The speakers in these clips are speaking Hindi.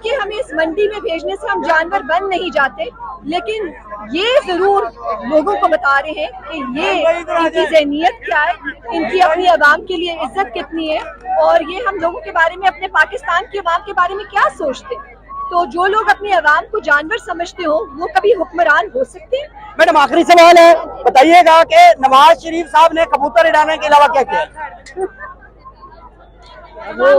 के हमें इस मंडी में भेजने से हम जानवर बन नहीं जाते, लेकिन ये जरूर लोगों को बता रहे हैं कि ये इनकी ज़हनियत क्या है, इनकी अपनी अवाम के लिए इज्जत कितनी है, और ये हम लोगों के बारे में, अपने पाकिस्तान की अवाम के बारे में क्या सोचते हैं। तो जो लोग अपनी अवाम को जानवर समझते हो वो कभी हुक्मरान हो सकते हैं? मैडम आखिरी सवाल है, बताइएगा कि नवाज शरीफ साहब ने कबूतर उड़ाने के अलावा क्या किया? वो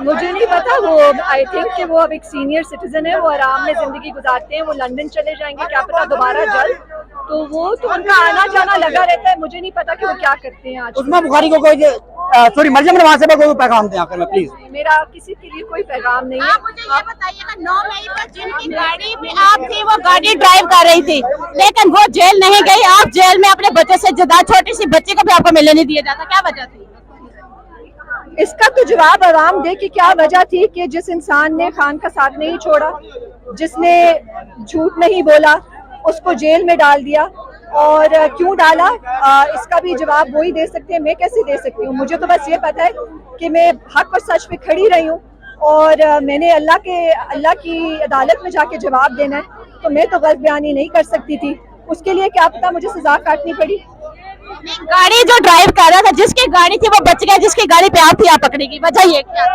मुझे नहीं पता, वो आई थिंक कि वो अब एक सीनियर सिटीजन है, वो आराम में जिंदगी गुजारते हैं, वो लंदन चले जाएंगे क्या पता दोबारा जल्द, तो वो तो उनका आना जाना लगा रहता है, मुझे नहीं पता कि वो क्या करते हैं। आज उस्मा बुखारी को कोई सॉरी मरियम नवाज साहब को पैगाम दें आखिर में प्लीज। मेरा किसी के लिए कोई पैगाम नहीं है। आप मुझे ये बताइएगा, 9 मई पर जिनकी गाड़ी में आप थी वो गाड़ी ड्राइव कर रही थी, लेकिन वो जेल नहीं गई, आप जेल में अपने बच्चे से जुदा, छोटी सी बच्ची को भी आपको मिलने नहीं दिया जाता, क्या वजह थी? इसका तो जवाब आवाम दे कि क्या वजह थी कि जिस इंसान ने खान का साथ नहीं छोड़ा, जिसने झूठ नहीं बोला, उसको जेल में डाल दिया, और क्यों डाला इसका भी जवाब वही दे सकते हैं, मैं कैसे दे सकती हूँ। मुझे तो बस ये पता है कि मैं हक और सच पे खड़ी रही हूँ, और मैंने अल्लाह की अदालत में जाके जवाब देना है, तो मैं तो गलत बयानी नहीं कर सकती थी, उसके लिए क्या पता मुझे सजा काटनी पड़ी। गाड़ी जो ड्राइव कर रहा था, जिसकी गाड़ी थी वो बच गया, जिसकी गाड़ी पे आप थी आप पकड़ी गई, वजह ये क्या?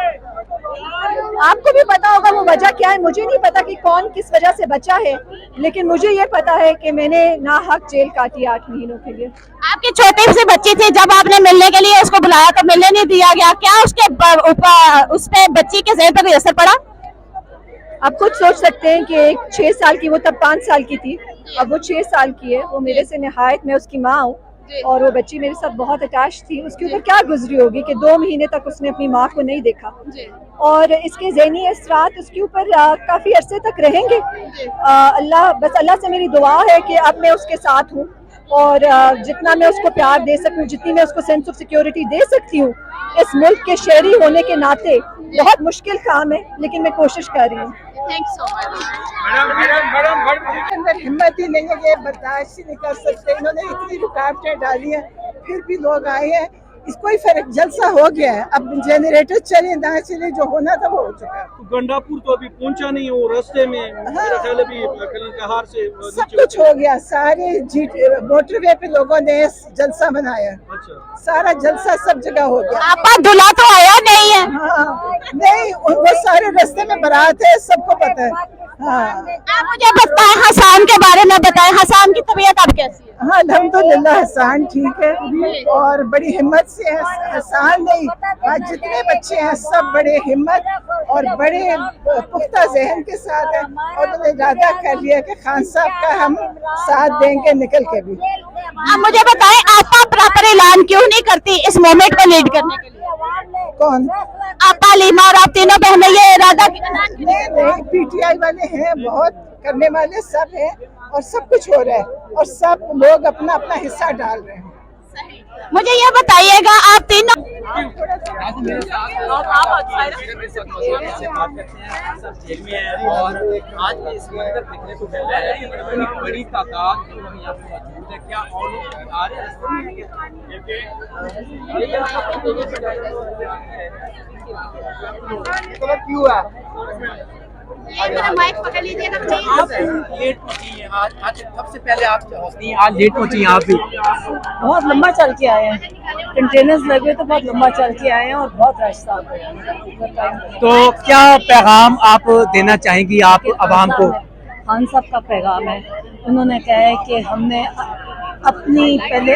आपको भी पता होगा वो वजह क्या है, मुझे नहीं पता कि कौन किस वजह से बचा है, लेकिन मुझे ये पता है कि मैंने नाहक जेल काटी 8 महीनों के लिए। आपकी छोटी सी बच्ची थी, जब आपने मिलने के लिए उसको बुलाया तो मिलने नहीं दिया गया, क्या उसके उस पे बच्ची के ज़हन पर कोई असर पड़ा? आप खुद सोच सकते हैं कि एक 6 साल की, वो तब 5 साल की थी, अब वो 6 साल की है, वो मेरे से निहायत, मैं उसकी माँ हूँ, और वो बच्ची मेरे साथ बहुत अटैच थी, उसके ऊपर क्या गुजरी होगी कि 2 महीने तक उसने अपनी माँ को नहीं देखा, और इसके ज़हनी असरात उसके ऊपर काफ़ी अरसे तक रहेंगे। अल्लाह से मेरी दुआ है कि अब मैं उसके साथ हूँ, और जितना मैं उसको प्यार दे सकूँ, जितनी मैं उसको सेंस ऑफ सिक्योरिटी दे सकती हूँ, इस मुल्क के शहरी होने के नाते बहुत मुश्किल काम है, लेकिन मैं कोशिश कर रही हूँ। Thanks so much. अंदर हिम्मत ही नहीं है, ये बर्दाश्त ही नहीं कर सकते, इन्होंने इतनी रुकावटें डाली हैं, फिर भी लोग आए हैं, इसको ही फर्क जलसा हो गया है, अब जनरेटर चले ना चले, जो होना था वो हो चुका है। तो गंडापुर तो अभी पहुंचा नहीं, वो रास्ते में मेरा ख्याल अभी कहार से सब कुछ हो गया, सारे मोटरवे पे लोगों ने जलसा बनाया। अच्छा, सारा जलसा सब जगह हो गया। आपका दूल्हा तो आया नहीं है? हाँ, नहीं, वो सारे रास्ते में बारात है, सबको पता है। हाँ, आप मुझे बताएं, हसान के बारे में बताएं, हसान की तबीयत अब कैसी है? हाँ, अल्हम्दुलिल्लाह हसान ठीक है और बड़ी हिम्मत से है। हसान नहीं, आज जितने बच्चे हैं सब बड़े हिम्मत और बड़े पुख्ता जहन के साथ हैं, और उन्होंने इरादा कर लिया कि खान साहब का हम साथ देंगे निकल के भी। आप मुझे बताएं, आपा प्रॉपर ऐलान क्यों नहीं करती इस मोमेंट को लीड करने के लिए? कौन? आपा, लीमा और आप तीनों बहनें ये इरादा नहीं, पीटीआई वाले हैं, बहुत करने वाले सब हैं, और सब कुछ हो रहा है, और सब लोग अपना अपना हिस्सा डाल रहे हैं। मुझे ये बताइएगा, आप तीनों जेल में है और आज भी इस मंदिर देखने को मिल रहा है, इतनी बड़ी तादाद यहाँ पे मौजूद है, क्या और लोग आ रहे हैं? क्यों है? माइक पकड़ लीजिएगा। आप लेट पहुंची हैं आज सबसे पहले आप पहुंची, आज लेट पहुंची आप भी। बहुत लंबा चल के आए हैं, कंटेनर्स लगे तो बहुत लंबा चल के आए हैं, और बहुत रश था। तो क्या पैगाम आप देना चाहेंगी आप अवाम को? खान साहब का पैगाम है, उन्होंने कहा है कि हमने अपनी पहले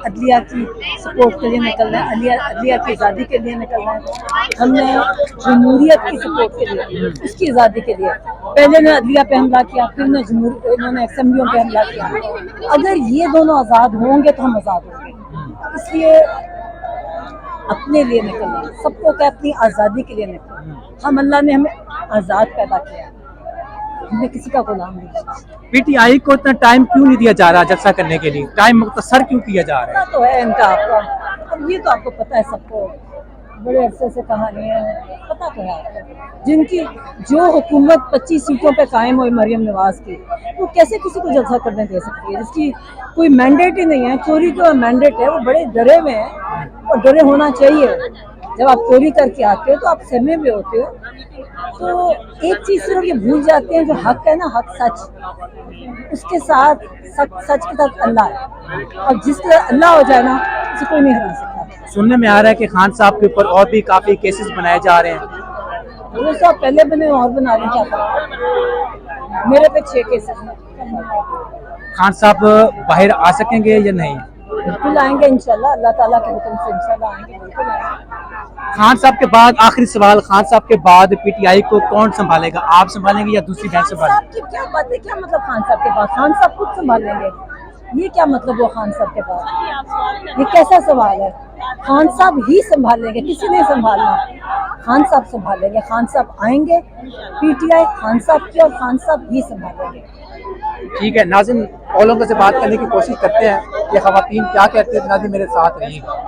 अदलिया की सपोर्ट के लिए निकलना है, अदलिया की आज़ादी के लिए निकलना है, हमने जमहूरियत की सपोर्ट के लिए, उसकी आज़ादी के लिए। पहले ने अदलिया पे हमला किया, फिर इन्होंने असेंबलियों पे हमला किया। अगर ये दोनों आज़ाद होंगे तो हम आज़ाद होंगे, इसलिए अपने लिए निकलना, सबको क्या अपनी आज़ादी के लिए निकलना। हम अल्लाह ने हमें आज़ाद पैदा किया, हमें किसी का गुलाम नहीं। पीटीआई को इतना टाइम क्यों नहीं दिया जा रहा जलसा करने के लिए? टाइम मुख्तसर क्यों किया जा रहा है? तो है इनका, आपका अब ये तो आपको पता है, सबको बड़े अरसे से कहानी है, पता तो है आपको। जिनकी जो हुकूमत 25 सीटों पे कायम हुई मरियम नवाज की, वो कैसे किसी को जलसा करने दे सकती है जिसकी कोई मैंडेट ही नहीं है? चोरी का मैंडेट है, वो बड़े डरे हुए हैं, और डरे होना चाहिए। जब आप चोरी करके आते हो तो आप सहमे में होते हो। तो एक चीज सिर्फ ये भूल जाते हैं, जो हक है ना, हक सच, उसके साथ सच के साथ अल्लाह है, और जिसके अल्लाह हो जाए ना, उसे कोई नहीं हरा सकता। सुनने में आ रहा है कि खान साहब के ऊपर और भी काफी केसेस बनाए जा रहे हैं। 2 साल पहले बने और बना रहे, क्या फर्क? मेरे पे 6 केसेस हैं। खान साहब बाहर आ सकेंगे या नहीं? बिल्कुल आएंगे इंशाल्लाह, अल्लाह ताला के हुक्म से इंशाल्लाह आएंगे, बिल्कुल आएंगे। खान साहब के बाद आखिरी सवाल, खान साहब के बाद पीटीआई को कौन संभालेगा? आप संभालेंगे या दूसरी बहन खान संभालेगी? साहब की क्या बात है, क्या मतलब खान साहब के बाद? खान साहब खुद संभाल लेंगे, ये क्या मतलब हुआ खान साहब के बाद? ये कैसा सवाल है? खान साहब ही संभाल लेंगे, किसी ने संभालना, खान साहब संभाल लेंगे। खान साहब आएंगे, पीटीआई खान साहब की, और खान साहब ही संभालेंगे। ठीक है नाज़रीन, और लोगों से बात करने की कोशिश करते हैं कि ख़वातीन क्या कहते हैं। नाज़रीन मेरे साथ रहिएगा।